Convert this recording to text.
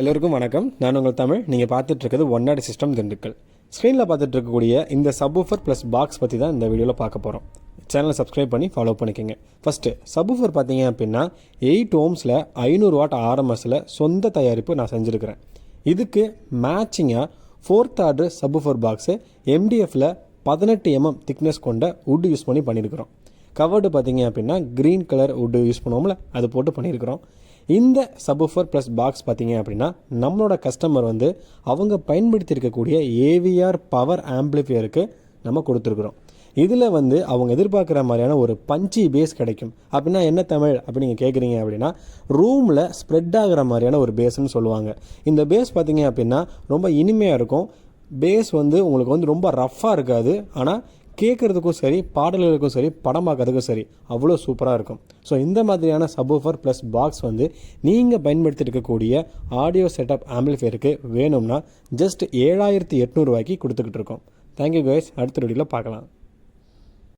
எல்லோருக்கும் வணக்கம். நான் உங்கள் தமிழ். நீங்கள் பார்த்துட்டு இருக்கிறது ஒன்னாடி சிஸ்டம் திண்டுக்கல். ஸ்க்ரீனில் பார்த்துட்டு இருக்கக்கூடிய இந்த சப்வூஃபர் ப்ளஸ் பாக்ஸ் பற்றி தான் இந்த வீடியோவில் பார்க்க போகிறோம். சேனலை சப்ஸ்கிரைப் பண்ணி ஃபாலோ பண்ணிக்கோங்க. ஃபஸ்ட்டு சப்வூஃபர் பார்த்தீங்க அப்படின்னா 8 ohmஸில் 500 வாட் ஆர்எம்எஸில் சொந்த தயாரிப்பு நான் செஞ்சுருக்கிறேன். இதுக்கு மேட்சிங்காக 4th ஆர்டர் சப்வூஃபர் பாக்ஸு MDFில் 18 mm திக்னஸ் கொண்ட வுட் யூஸ் பண்ணி பண்ணியிருக்கிறோம். கவர்டு பார்த்தீங்க அப்படின்னா க்ரீன் கலர் வுட்டு யூஸ் பண்ணுவோம்ல, அது போட்டு பண்ணியிருக்கிறோம். இந்த சப்வூஃபர் ப்ளஸ் பாக்ஸ் பார்த்தீங்க அப்படின்னா நம்மளோட கஸ்டமர் அவங்க பயன்படுத்தி இருக்கக்கூடிய AVR பவர் ஆம்பிளிஃபையருக்கு நம்ம கொடுத்துருக்குறோம். இதில் அவங்க எதிர்பார்க்குற மாதிரியான ஒரு பஞ்சி பேஸ் கிடைக்கும். அப்படின்னா என்ன தமிழ் அப்படி நீங்கள் கேட்குறீங்க அப்படின்னா, ரூமில் ஸ்ப்ரெட் ஆகிற மாதிரியான ஒரு பேஸ்ன்னு சொல்லுவாங்க. இந்த பேஸ் பார்த்தீங்க அப்படின்னா ரொம்ப இனிமையாக இருக்கும். பேஸ் உங்களுக்கு ரொம்ப ரஃப்பாக இருக்காது. ஆனால் கேட்குறதுக்கும் சரி, பாடல்களுக்கும் சரி, படம் பார்க்கறதுக்கும் சரி அவ்வளோ சூப்பராக இருக்கும். ஸோ இந்த மாதிரியான சப்வூஃபர் ப்ளஸ் பாக்ஸ் நீங்கள் பயன்படுத்தி இருக்கக்கூடிய ஆடியோ செட்டப் ஆம்பிளிஃபையருக்கு வேணும்னா ஜஸ்ட் 7800 ரூபாய்க்கு கொடுத்துக்கிட்டு இருக்கோம். Thank you guys. அடுத்த வீடியோவில் பார்க்கலாம்.